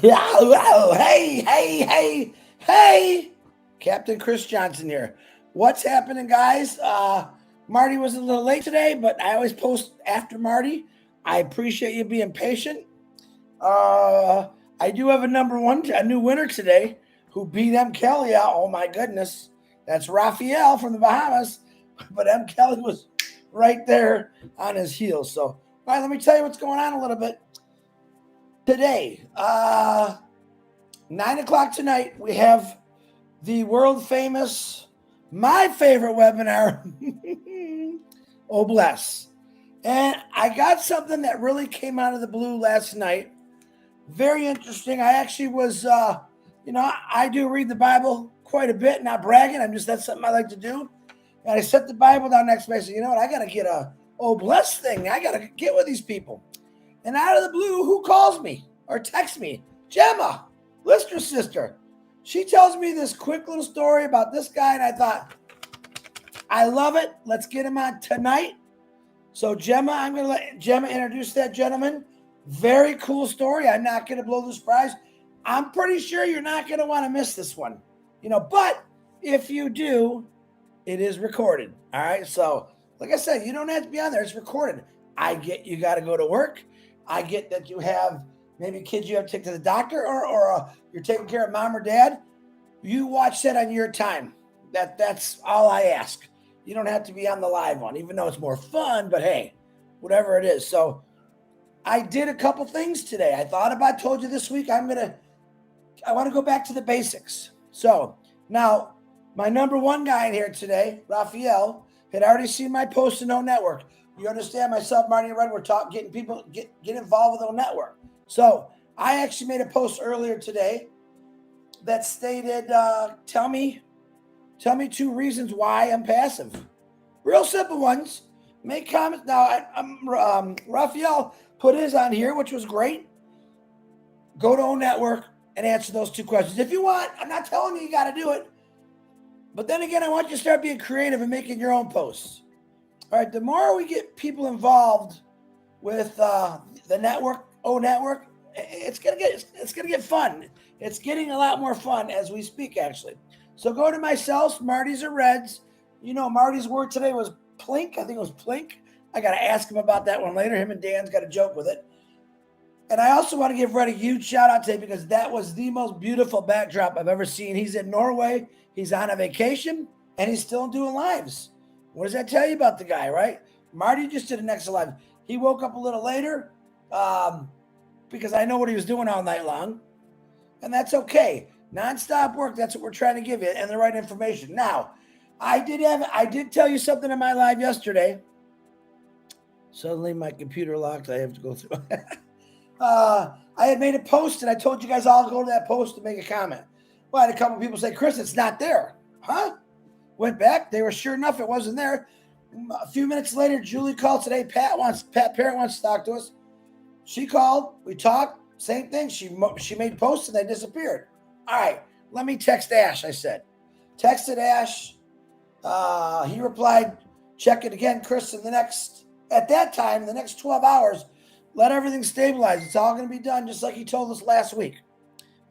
Yeah, wow. Hey. Captain Chris Johnson here. What's happening, guys? Marty was a little late today, but I always post after Marty. I appreciate you being patient. Uh, I do have a new winner today who beat M. Kelly out. Oh my goodness. That's Raphael from the Bahamas. But M. Kelly was right there on his heels. So, all right, let me tell you what's going on a little bit today. 9 o'clock tonight, we have the world famous, my favorite webinar, Oh Bless. And I got something that really came out of the blue last night. Very interesting. I actually was, I do read the Bible quite a bit, not bragging. That's something I like to do. And I set the Bible down next to me. I said, you know what? I got to get a Oh Bless thing. I got to get with these people. And out of the blue, who calls me or texts me? Gemma, Lister's sister. She tells me this quick little story about this guy, and I thought, I love it. Let's get him on tonight. So Gemma, I'm going to let Gemma introduce that gentleman. Very cool story. I'm not going to blow the surprise. I'm pretty sure you're not going to want to miss this one. But if you do, it is recorded. All right. So like I said, you don't have to be on there. It's recorded. I get you got to go to work. I get that you have maybe kids you have to take to the doctor or you're taking care of mom or dad. You watch that on your time. That's all I ask. You don't have to be on the live one, even though it's more fun, but hey, whatever it is. So I did a couple things today. Told you this week, I want to go back to the basics. So now my number one guy in here today, Raphael, had already seen my post in O Network. You understand, myself, Marty, and Red, we're getting people get involved with O Network. So I actually made a post earlier today that stated, tell me 2 reasons why I'm passive. Real simple ones. Make comments. Now, Raphael put his on here, which was great. Go to O Network and answer those 2 questions. If you want, I'm not telling you got to do it. But then again, I want you to start being creative and making your own posts. All right, the more we get people involved with the network, O Network, it's gonna get fun. It's getting a lot more fun as we speak, actually. So go to myself, Marty's or Red's. Marty's word today was plink. I think it was plink. I got to ask him about that one later. Him and Dan's got a joke with it. And I also want to give Red a huge shout out today because that was the most beautiful backdrop I've ever seen. He's in Norway. He's on a vacation and he's still doing lives. What does that tell you about the guy, right? Marty just did an excellent live. He woke up a little later because I know what he was doing all night long. And that's okay. Non-stop work, that's what we're trying to give you, and the right information. Now, I did tell you something in my live yesterday. Suddenly my computer locked. I have to go through. I had made a post, and I told you guys all to go to that post to make a comment. Well, I had a couple people say, Chris, it's not there. Huh? Went back. They were sure enough it wasn't there. A few minutes later, Julie called today. Pat Parent wants to talk to us. She called. We talked. Same thing. She made posts, and they disappeared. All right, let me text Ash, I said. Texted Ash. He replied, check it again, Chris, at that time, the next 12 hours, let everything stabilize. It's all going to be done just like he told us last week.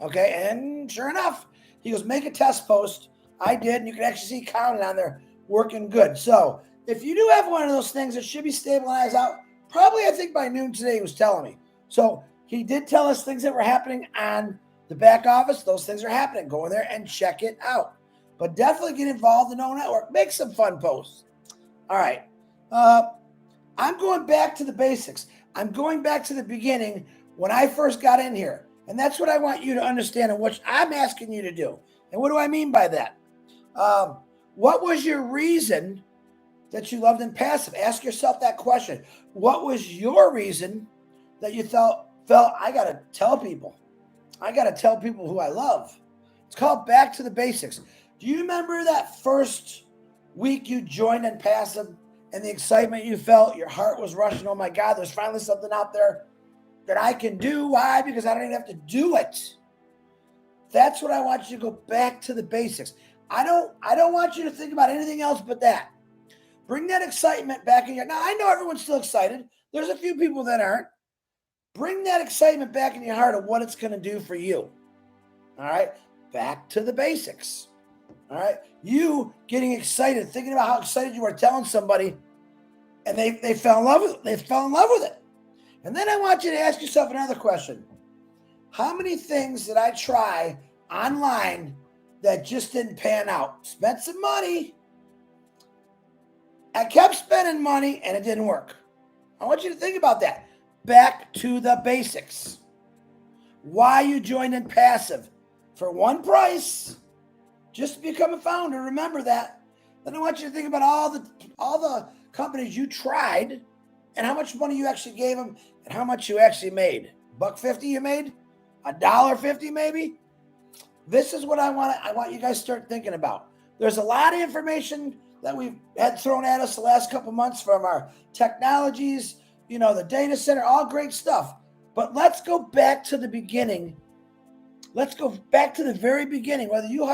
Okay, and sure enough, he goes, make a test post. I did, and you can actually see counted on there, working good. So if you do have one of those things that should be stabilized out, probably I think by noon today he was telling me. So he did tell us things that were happening on the back office. Those things are happening. Go in there and check it out. But definitely get involved in O Network. Make some fun posts. All right. I'm going back to the basics. I'm going back to the beginning when I first got in here. And that's what I want you to understand and what I'm asking you to do. And what do I mean by that? What was your reason that you loved in passive? Ask yourself that question. What was your reason that you felt I got to tell people? I got to tell people who I love. It's called back to the basics. Do you remember that first week you joined in passive and the excitement you felt? Your heart was rushing. Oh my God, there's finally something out there that I can do. Why? Because I don't even have to do it. That's what I want you to go back to the basics. I don't want you to think about anything else but that. Bring that excitement back in here. Now, I know everyone's still excited. There's a few people that aren't. Bring that excitement back in your heart of what it's going to do for you. All right. Back to the basics. All right. You getting excited, thinking about how excited you are telling somebody, and they fell in love with it. They fell in love with it. And then I want you to ask yourself another question. How many things did I try online that just didn't pan out? Spent some money. I kept spending money and it didn't work. I want you to think about that. Back to the basics. Why you joined ONPASSIVE? For one price, just to become a founder. Remember that. Then I want you to think about all the companies you tried and how much money you actually gave them and how much you actually made. $1.50 you made? $1.50 maybe? This is what I want you guys to start thinking about. There's a lot of information that we've had thrown at us the last couple months from our technologies, the data center, all great stuff. But let's go back to the beginning. Let's go back to the very beginning, whether you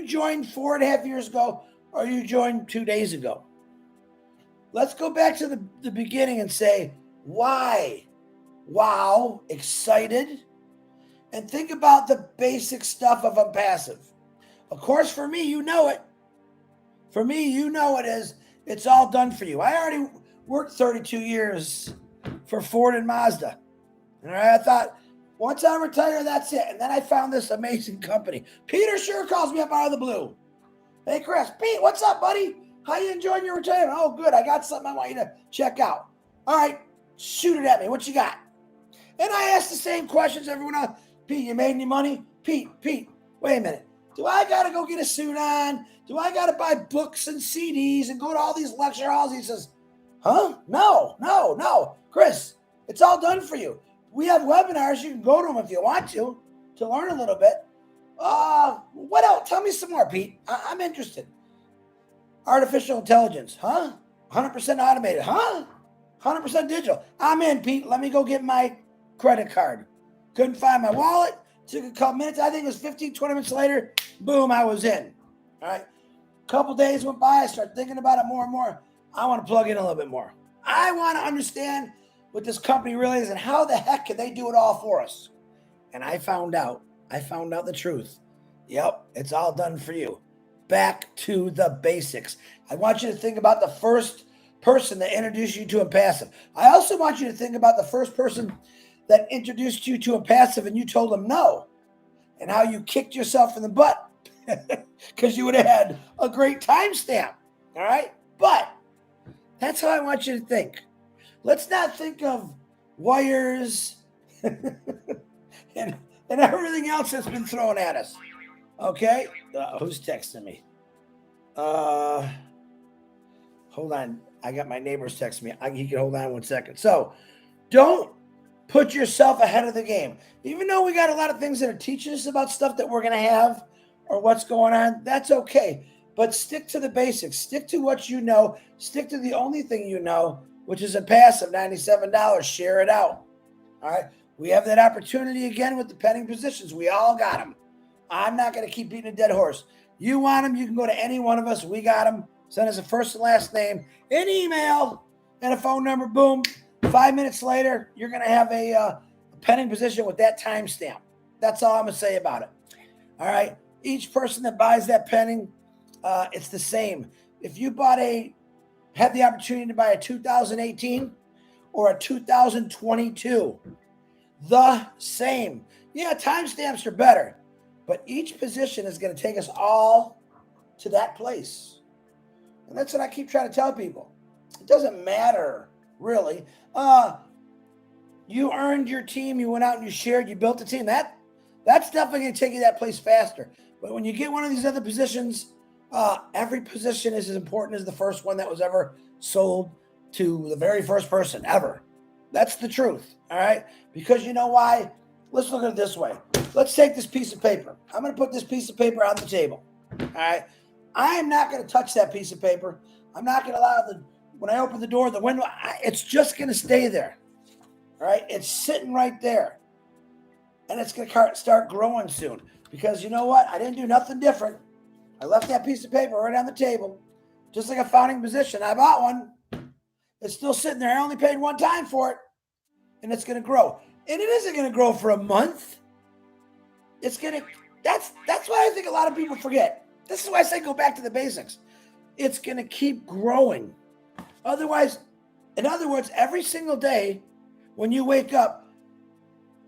joined 4.5 years ago or you joined 2 days ago. Let's go back to the beginning and say, why? Wow, excited. And think about the basic stuff of ONPASSIVE. Of course, for me, you know it. For me, you know it is. It's all done for you. I already worked 32 years for Ford and Mazda. All right, I thought, once I retire, that's it. And then I found this amazing company. Peter sure calls me up out of the blue. Hey, Chris. Pete, what's up, buddy? How you enjoying your retirement? Oh, good. I got something I want you to check out. All right, shoot it at me. What you got? And I ask the same questions everyone else. Pete, you made any money? Pete, wait a minute. Do I got to go get a suit on? Do I got to buy books and CDs and go to all these lecture halls? He says, huh? No. Chris, it's all done for you. We have webinars. You can go to them if you want to learn a little bit. What else? Tell me some more, Pete. I'm interested. Artificial intelligence, huh? 100% automated, huh? 100% digital. I'm in, Pete. Let me go get my credit card. Couldn't find my wallet. Took a couple minutes. I think it was 15, 20 minutes later. Boom, I was in. All right. A couple days went by. I started thinking about it more and more. I want to plug in a little bit more. I want to understand what this company really is and how the heck can they do it all for us. And I found out the truth. Yep, it's all done for you. Back to the basics. I want you to think about the first person that introduced you to ONPASSIVE. I also want you to think about the first person that introduced you to ONPASSIVE and you told them no, and how you kicked yourself in the butt because you would have had a great timestamp. All right, but that's how I want you to think. Let's not think of wires and everything else that's been thrown at us. Okay, who's texting me? Hold on. I got my neighbors texting me. He can hold on 1 second. So don't put yourself ahead of the game. Even though we got a lot of things that are teaching us about stuff that we're going to have or what's going on, that's okay. But stick to the basics. Stick to what you know. Stick to the only thing you know, which is ONPASSIVE, $97. Share it out. All right. We have that opportunity again with the pending positions. We all got them. I'm not going to keep beating a dead horse. You want them, you can go to any one of us. We got them. Send us a first and last name, an email, and a phone number. Boom. 5 minutes later, you're going to have a pending position with that timestamp. That's all I'm going to say about it. All right. Each person that buys that pending, it's the same. If you had the opportunity to buy a 2018 or a 2022, the same. Yeah, timestamps are better, but each position is going to take us all to that place. And that's what I keep trying to tell people. It doesn't matter, really. You earned your team. You went out and you shared. You built a team. That's definitely going to take you that place faster. But when you get one of these other positions, every position is as important as the first one that was ever sold to the very first person ever. That's the truth, all right? Because you know why? Let's look at it this way. Let's take this piece of paper. I'm going to put this piece of paper on the table, all right? I am not going to touch that piece of paper. I'm not going to allow when I open the door, the window, it's just going to stay there, all right? It's sitting right there, and it's going to start growing soon because you know what? I didn't do nothing different. I left that piece of paper right on the table, just like a founding position. I bought one. It's still sitting there. I only paid one time for it. and it's going to grow. And it isn't going to grow for a month. It's going to, that's why I think a lot of people forget. This is why I say go back to the basics. It's going to keep growing. Otherwise, in other words, every single day when you wake up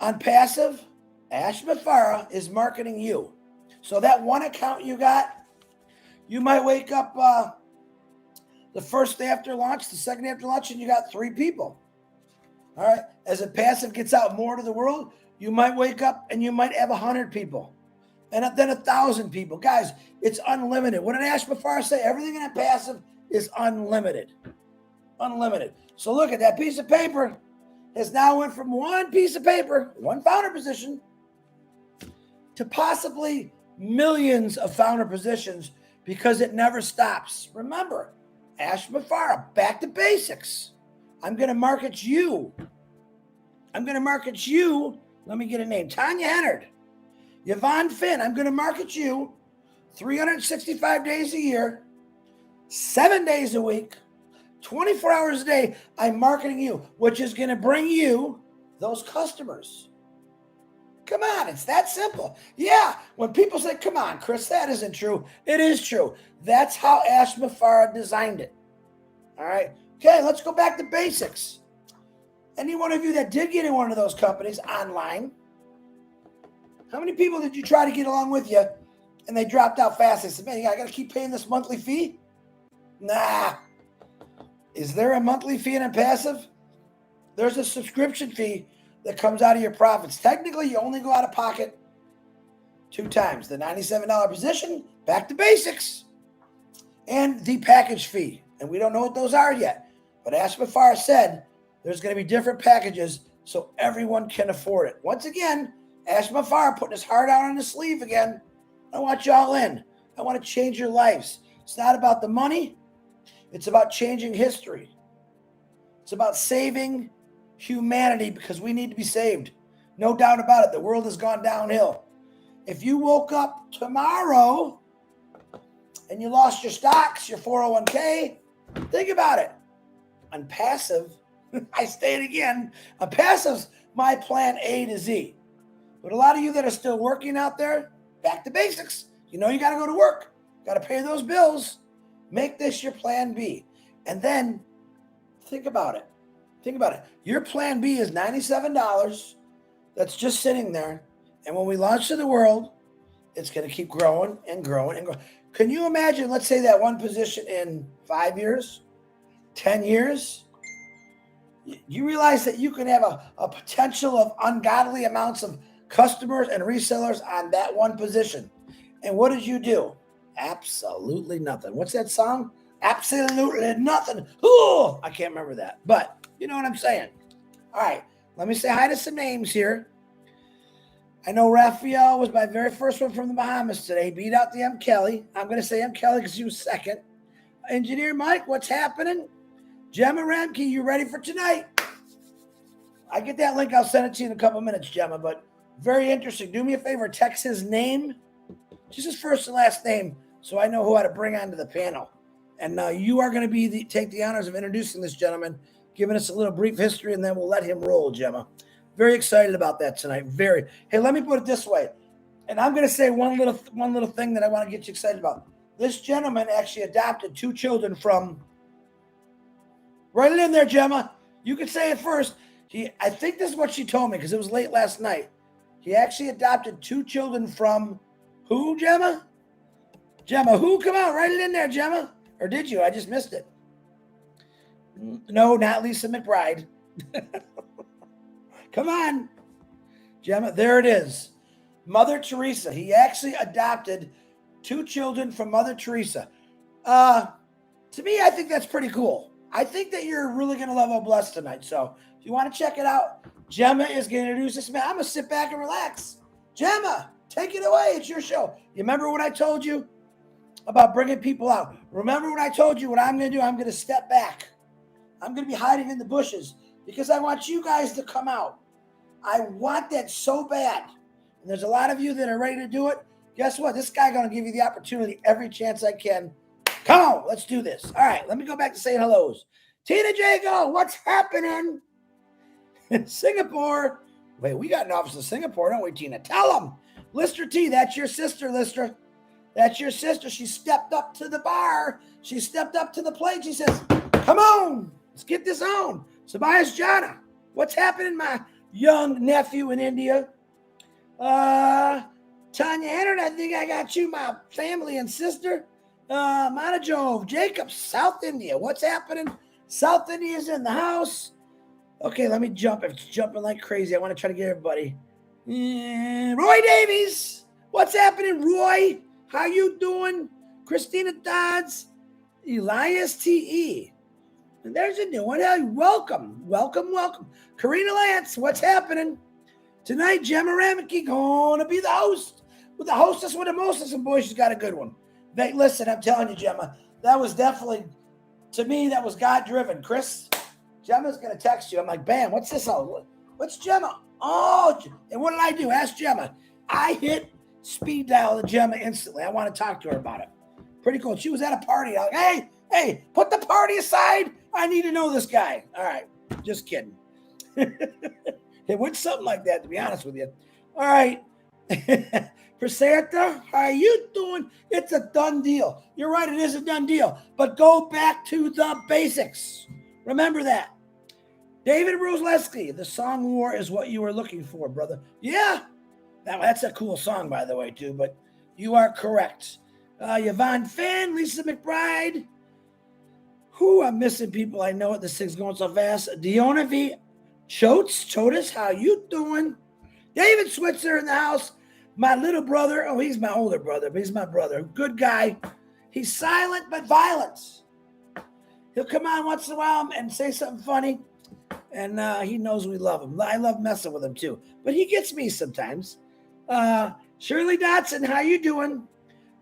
on passive, Ash Mafara is marketing you. So that one account you got, you might wake up the first day after launch, the second day after launch, and you got 3 people. All right. As a passive gets out more to the world, you might wake up and you might have 100 people. And then 1,000 people. Guys, it's unlimited. What did Ash Mafara say? Everything in a passive is unlimited. Unlimited. So look at that piece of paper. Has now went from one piece of paper, one founder position, to possibly millions of founder positions because it never stops. Remember, Ash Mafara, back to basics. I'm going to market you. I'm going to market you. Let me get a name. Tanya Hennard. Yvonne Finn. I'm going to market you 365 days a year, 7 days a week, 24 hours a day. I'm marketing you, which is going to bring you those customers. Come on, it's that simple. Yeah, when people say, come on, Chris, that isn't true. It is true. That's how Ash Mafara designed it. All right. Okay, let's go back to basics. Any one of you that did get in one of those companies online, how many people did you try to get along with you and they dropped out fast? They said, man, I got to keep paying this monthly fee? Nah. Is there a monthly fee in a passive? There's a subscription fee that comes out of your profits. Technically, you only go out of pocket 2 times. The $97 position, back to basics, and the package fee. And we don't know what those are yet. But Ash Mafara said there's going to be different packages so everyone can afford it. Once again, Ash Mafara putting his heart out on his sleeve again. I want y'all in. I want to change your lives. It's not about the money. It's about changing history. It's about saving humanity because we need to be saved. No doubt about it. The world has gone downhill. If you woke up tomorrow and you lost your stocks, your 401k, think about it. On passive, I say it again, on passive's my plan A to Z. But a lot of you that are still working out there, back to basics. You know you got to go to work. Got to pay those bills. Make this your plan B. And then think about it. Think about it. Your plan B is $97. That's just sitting there. And when we launch to the world, it's going to keep growing and growing and growing. Can you imagine, let's say that one position in 5 years, 10 years? You realize that you can have a potential of ungodly amounts of customers and resellers on that one position. And what did you do? Absolutely nothing. What's that song? Absolutely nothing. Oh, I can't remember that. But you know what I'm saying. All right. Let me say hi to some names here. I know Raphael was my very first one from the Bahamas today. He beat out the M. Kelly. I'm going to say M. Kelly because he was second. Engineer Mike, what's happening? Gemma Ramke, you ready for tonight? I get that link. I'll send it to you in a couple minutes, Gemma. But very interesting. Do me a favor. Text his name, just his first and last name, so I know who to bring onto the panel. And you are going to take the honors of introducing this gentleman, giving us a little brief history, and then we'll let him roll, Gemma. Very excited about that tonight. Very. Hey, let me put it this way. And I'm going to say one little thing that I want to get you excited about. This gentleman actually adopted 2 children from, write it in there, Gemma. You can say it first. I think this is what she told me because it was late last night. He actually adopted 2 children from who, Gemma? Gemma, who? Come on, write it in there, Gemma. Or did you? I just missed it. No, not Lisa McBride. Come on, Gemma. There it is. Mother Teresa. He actually adopted 2 children from Mother Teresa. To me, I think that's pretty cool. I think that you're really going to love Obless tonight. So if you want to check it out, Gemma is going to introduce this man. I'm going to sit back and relax. Gemma, take it away. It's your show. You remember what I told you about bringing people out? Remember what I told you what I'm going to do? I'm going to step back. I'm going to be hiding in the bushes because I want you guys to come out. I want that so bad. And there's a lot of you that are ready to do it. Guess what? This guy going to give you the opportunity every chance I can. Come on, let's do this. All right, let me go back to saying hellos. Tina Jago, what's happening? Singapore. Wait, we got an office in Singapore, don't we, Tina? Tell them. Lister T, that's your sister, Lister. That's your sister. She stepped up to the bar. She stepped up to the plate. She says, come on, let's get this on. Sabias Jana, what's happening, my young nephew in India? Tanya Henry, I think I got you, my family and sister. Manajov, Jacob, South India. What's happening? South India's in the house. Okay, let me jump. It's jumping like crazy. I want to try to get everybody. Roy Davies, what's happening, Roy? How you doing? Christina Dodds, Elias T.E. And there's a new one. Hey, welcome. Karina Lance, what's happening? Tonight, Gemma Rameke going to be the host. With the hostess with the mostest, and boy, she's got a good one. Listen, I'm telling you, Gemma, that was definitely, to me, that was God-driven. Chris, Gemma's going to text you. I'm like, bam, what's this all? What's Gemma? Oh, and what did I do? Ask Gemma. I hit speed dial to Gemma instantly. I want to talk to her about it. Pretty cool. She was at a party. I'm like, hey, put the party aside. I need to know this guy. All right, just kidding. It went something like that, to be honest with you. All right. Praserta, how you doing? It's a done deal. You're right, it is a done deal. But go back to the basics. Remember that. David Rosleski, the song War is what you were looking for, brother. Yeah. Now, that's a cool song, by the way, too, but you are correct. Yvonne Finn, Lisa McBride. I'm missing people. I know it. This thing's going so fast. Diona V. Chotis, how you doing? David Switzer in the house. My little brother. Oh, he's my older brother, but he's my brother. Good guy. He's silent but violent. He'll come on once in a while and say something funny, and he knows we love him. I love messing with him, too, but he gets me sometimes. Shirley Dotson, how you doing?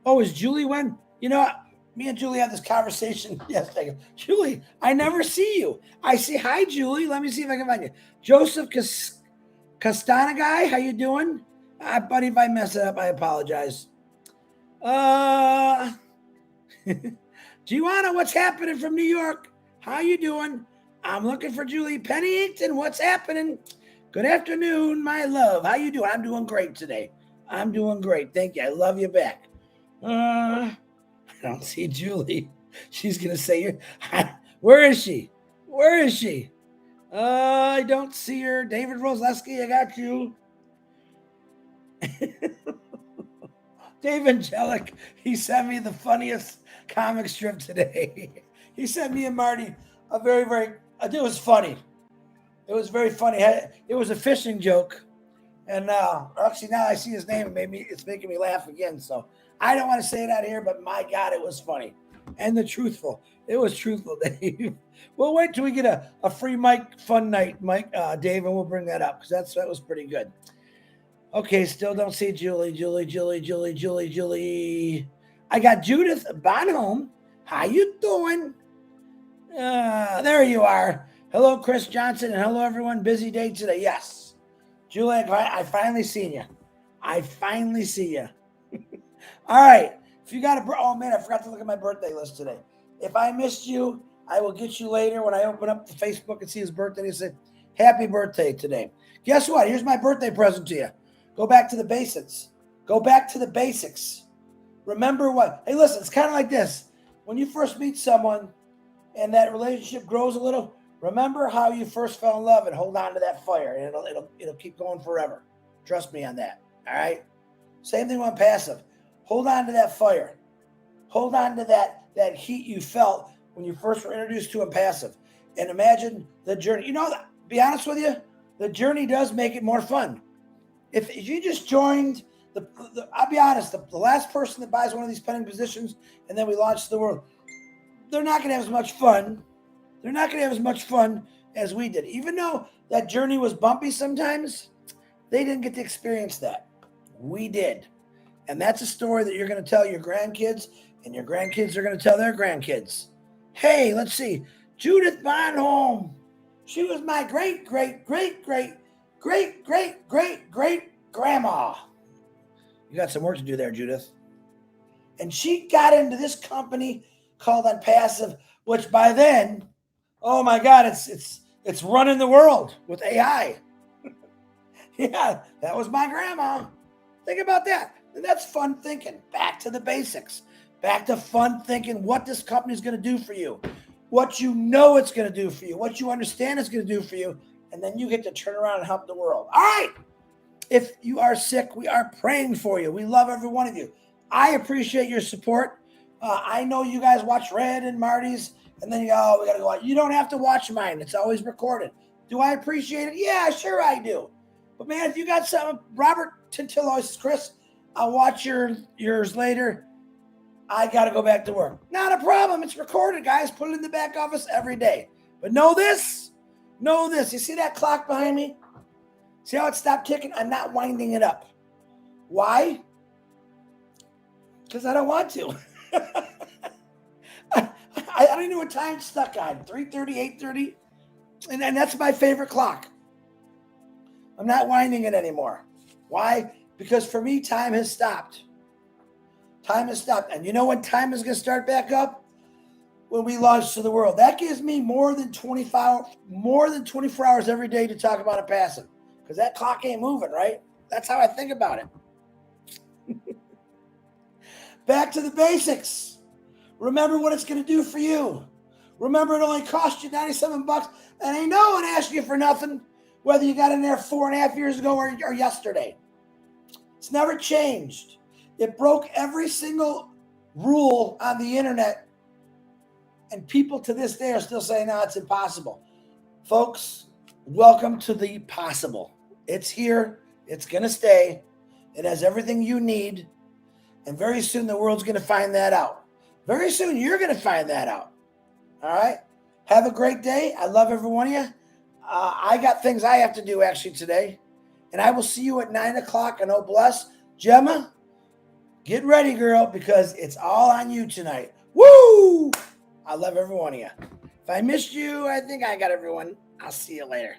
Oh, is Julie when? You know, me and Julie had this conversation yesterday. Julie, I never see you. I say, hi, Julie. Let me see if I can find you. Joseph Castanagai, how you doing? Buddy, if I mess it up, I apologize. Giovanna, what's happening from New York? How you doing? I'm looking for Julie Pennington. What's happening? Good afternoon, my love. How you doing? I'm doing great today. I'm doing great. Thank you. I love you back. I don't see Julie. She's going to say, where is she? Where is she? I don't see her. David Rosleski, I got you. Dave Angelic, he sent me the funniest comic strip today. He sent me and Marty a very, very, it was funny. It was very funny. It was a fishing joke. And actually now I see his name. It's making me laugh again. So I don't want to say it out here, but my God, it was funny. And it was truthful, Dave. We'll wait till we get a free Mike fun night, Dave, and we'll bring that up because that was pretty good. Okay, still don't see Julie. I got Judith Bonholm. How you doing? There you are. Hello, Chris Johnson, and hello, everyone. Busy day today. Yes. Julie, I finally seen you. I finally see you. All right. If you got oh, man, I forgot to look at my birthday list today. If I missed you, I will get you later when I open up the Facebook and see his birthday and say, happy birthday today. Guess what? Here's my birthday present to you. Go back to the basics. Go back to the basics. Remember what? Hey, listen, it's kind of like this. When you first meet someone and that relationship grows a little, remember how you first fell in love and hold on to that fire, and it'll keep going forever. Trust me on that. All right? Same thing with passive. Hold on to that fire. Hold on to that heat you felt when you first were introduced to impassive. And imagine the journey. You know, be honest with you, the journey does make it more fun. If you just joined I'll be honest, the last person that buys one of these pending positions and then we launch the world, they're not going to have as much fun. They're not going to have as much fun as we did. Even though that journey was bumpy sometimes, they didn't get to experience that. We did. And that's a story that you're going to tell your grandkids, and your grandkids are going to tell their grandkids. Hey, let's see. Judith Bonholm. She was my great grandma. You got some work to do there, Judith. And she got into this company called ONPASSIVE, which by then, oh my God, it's It's running the world with AI. Yeah, that was my grandma. Think about that. And that's fun thinking. Back to the basics. Back to fun thinking what this company is going to do for you, what you know it's going to do for you, what you understand it's going to do for you, and then you get to turn around and help the world. All right. If you are sick, we are praying for you. We love every one of you. I appreciate your support. I know you guys watch Red and Marty's, and then you go, oh, we got to go out. You don't have to watch mine. It's always recorded. Do I appreciate it? Yeah, sure I do. But man, if you got something, Robert Tintillo says, Chris, I'll watch yours later. I got to go back to work. Not a problem. It's recorded, guys. Put it in the back office every day. But know this. You see that clock behind me? See how it stopped ticking? I'm not winding it up. Why? Because I don't want to. I don't know what time it's stuck on. 3:30, 8:30. And that's my favorite clock. I'm not winding it anymore. Why? Because for me, time has stopped. Time has stopped. And you know when time is going to start back up? When we launch to the world. That gives me more than 24 hours every day to talk about ONPASSIVE. Because that clock ain't moving, right? That's how I think about it. Back to the basics. Remember what it's going to do for you. Remember it only cost you $97. And ain't no one asked you for nothing, whether you got in there 4.5 years ago or yesterday. It's never changed. It broke every single rule on the internet. And people to this day are still saying, no, it's impossible. Folks, welcome to the possible. It's here. It's going to stay. It has everything you need. And very soon the world's going to find that out. Very soon you're going to find that out. All right? Have a great day. I love every one of you. I got things I have to do actually today. And I will see you at 9 o'clock and oh bless. Gemma, get ready, girl, because it's all on you tonight. Woo! I love every one of you. If I missed you, I think I got everyone. I'll see you later.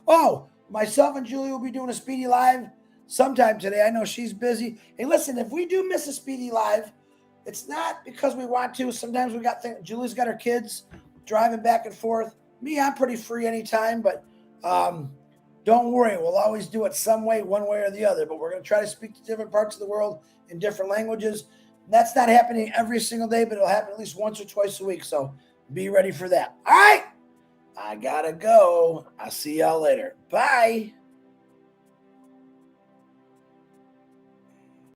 Oh, myself and Julie will be doing a Speedy Live sometime today. I know she's busy. Hey, listen, if we do miss a Speedy Live, it's not because we want to. Sometimes we got things. Julie's got her kids driving back and forth. Me, I'm pretty free anytime, but don't worry. We'll always do it some way, one way or the other. But we're going to try to speak to different parts of the world in different languages. That's not happening every single day, but it'll happen at least once or twice a week. So be ready for that. All right. I got to go. I'll see y'all later. Bye.